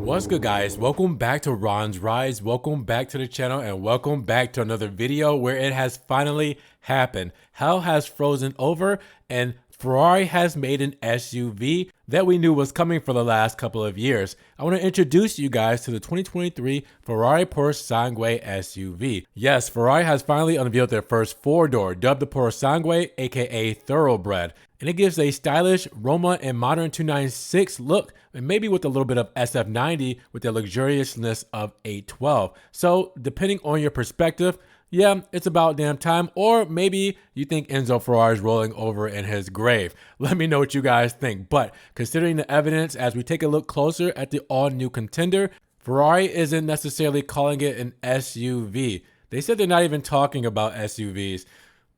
What's good, guys? Welcome back to Ron's Rise. Welcome back to the channel and welcome back to another video where it has finally happened. Hell has frozen over and Ferrari has made an SUV that we knew was coming for the last couple of years. I want to introduce you guys to the 2023 Ferrari Purosangue SUV. Yes, Ferrari has finally unveiled their first four-door, dubbed the Purosangue, aka Thoroughbred. And it gives a stylish Roma and modern 296 look, and maybe with a little bit of SF90 with the luxuriousness of 812. So depending on your perspective, yeah, it's about damn time, or maybe you think Enzo Ferrari is rolling over in his grave. Let me know what you guys think. But considering the evidence, as we take a look closer at the all-new contender, Ferrari isn't necessarily calling it an SUV. They said they're not even talking about SUVs,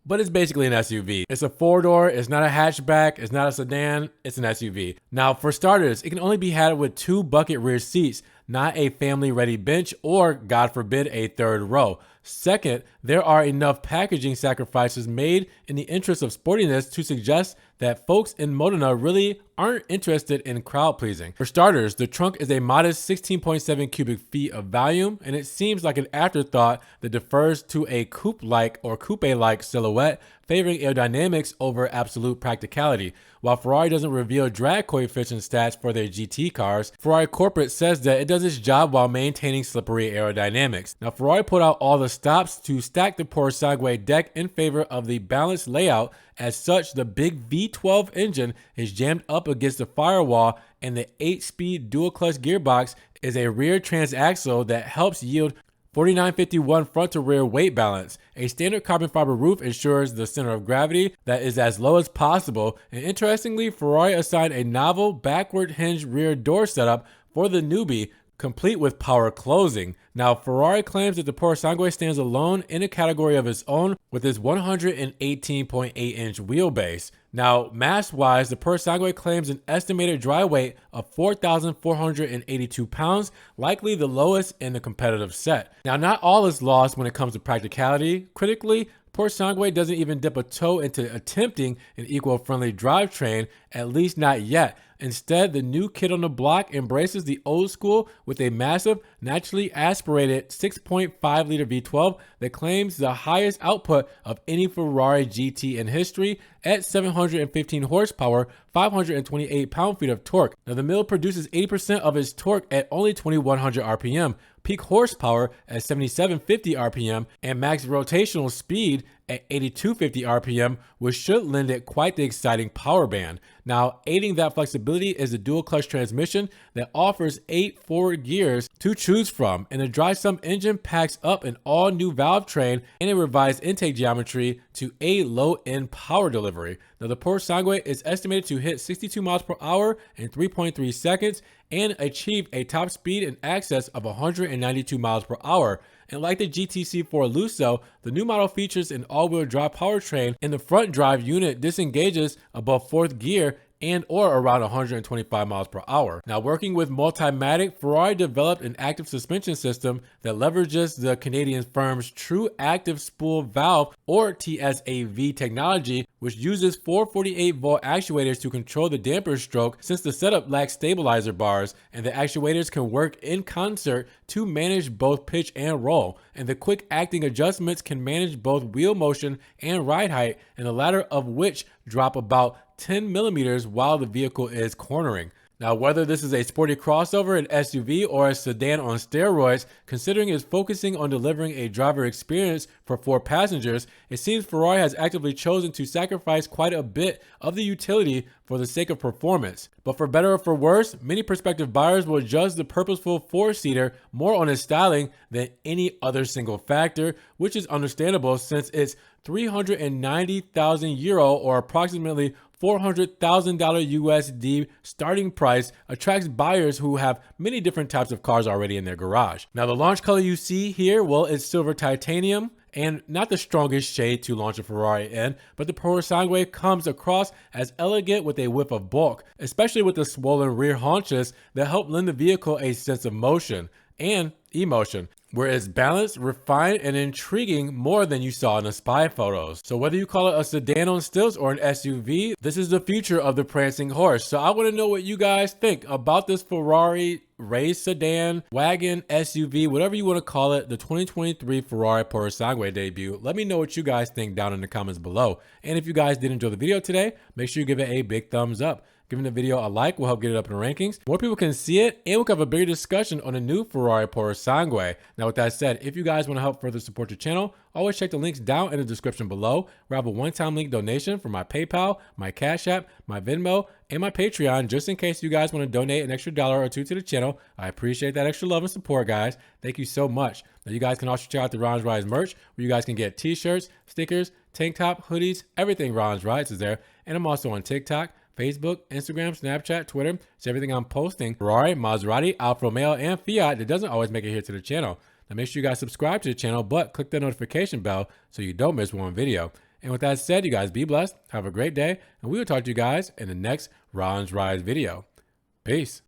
but it's basically an SUV. It's a four-door, it's not a hatchback, it's not a sedan, it's an SUV. Now, for starters, it can only be had with two bucket rear seats, not a family-ready bench or, God forbid, a third row. Second, there are enough packaging sacrifices made in the interest of sportiness to suggest that folks in Modena really aren't interested in crowd pleasing. For starters, the trunk is a modest 16.7 cubic feet of volume, and it seems like an afterthought that defers to a coupe-like or coupe-like silhouette, favoring aerodynamics over absolute practicality. While Ferrari doesn't reveal drag coefficient stats for their GT cars, Ferrari corporate says that it does its job while maintaining slippery aerodynamics. Now, Ferrari put out all the stops to stack the Purosangue deck in favor of the balanced layout. As such, the big V12 engine is jammed up against the firewall, and the 8-speed dual-clutch gearbox is a rear transaxle that helps yield 4951 front to rear weight balance. A standard carbon fiber roof ensures the center of gravity that is as low as possible. And interestingly, Ferrari assigned a novel backward hinged rear door setup for the newbie, complete with power closing. Now, Ferrari claims that the Purosangue stands alone in a category of its own with its 118.8-inch wheelbase. Now, mass-wise, the Purosangue claims an estimated dry weight of 4,482 pounds, likely the lowest in the competitive set. Now, not all is lost when it comes to practicality. Critically, Purosangue doesn't even dip a toe into attempting an eco-friendly drivetrain, at least not yet. Instead, the new kid on the block embraces the old school with a massive, naturally aspirated 6.5-liter V12 that claims the highest output of any Ferrari GT in history at 715 horsepower, 528 pound-feet of torque. Now, the mill produces 80% of its torque at only 2100 RPM, peak horsepower at 7750 RPM, and max rotational speed at 8250 RPM, which should lend it quite the exciting power band. Now, aiding that flexibility is the dual clutch transmission that offers 8 forward gears to choose from, and the dry sump engine packs up an all-new valve train and a revised intake geometry to aid low-end power delivery. Now, the Purosangue is estimated to hit 62 miles per hour in 3.3 seconds and achieve a top speed in excess of 192 miles per hour. And like the GTC4 Lusso, the new model features an all-wheel drive powertrain, and the front drive unit disengages above 4th gear and or around 125 miles per hour. Now, working with Multimatic, Ferrari developed an active suspension system that leverages the Canadian firm's True Active Spool Valve or TSAV technology, which uses 448-volt actuators to control the damper stroke since the setup lacks stabilizer bars, and the actuators can work in concert to manage both pitch and roll. And the quick acting adjustments can manage both wheel motion and ride height, and the latter of which drop about 10 millimeters while the vehicle is cornering. Now, whether this is a sporty crossover, an SUV, or a sedan on steroids, considering it's focusing on delivering a driver experience for 4 passengers, it seems Ferrari has actively chosen to sacrifice quite a bit of the utility for the sake of performance. But for better or for worse, many prospective buyers will judge the purposeful 4-seater more on its styling than any other single factor, which is understandable since its 390,000 euro or approximately $400,000 USD starting price attracts buyers who have many different types of cars already in their garage. Now, the launch color you see here, well, it's silver titanium, and not the strongest shade to launch a Ferrari in, but the Purosangue comes across as elegant with a whiff of bulk, especially with the swollen rear haunches that help lend the vehicle a sense of motion and emotion, where it's balanced, refined, and intriguing more than you saw in the spy photos. So whether you call it a sedan on stilts or an SUV, this is the future of the prancing horse. So I want to know what you guys think about this Ferrari race sedan, wagon, SUV, whatever you want to call it, the 2023 Ferrari Purosangue debut. Let me know what you guys think down in the comments below. And if you guys did enjoy the video today, make sure you give it a big thumbs up. Giving the video a like will help get it up in the rankings. More people can see it, and we'll have a bigger discussion on the new Ferrari Purosangue. Now, with that said, if you guys want to help further support the channel, always check the links down in the description below, where I have a one-time link donation for my PayPal, my Cash App, my Venmo, and my Patreon, just in case you guys want to donate an extra $1 or $2 to the channel. I appreciate that extra love and support, guys. Thank you so much. Now, you guys can also check out the Ron's Rides merch, where you guys can get t-shirts, stickers, tank top, hoodies, everything Ron's Rides is there. And I'm also on TikTok, Facebook, Instagram, Snapchat, Twitter. It's everything I'm posting. Ferrari, Maserati, Alfa Romeo, and Fiat that doesn't always make it here to the channel. Now make sure you guys subscribe to the channel, but click the notification bell so you don't miss one video. And with that said, you guys be blessed, have a great day, and we will talk to you guys in the next Ron's Rides video. Peace.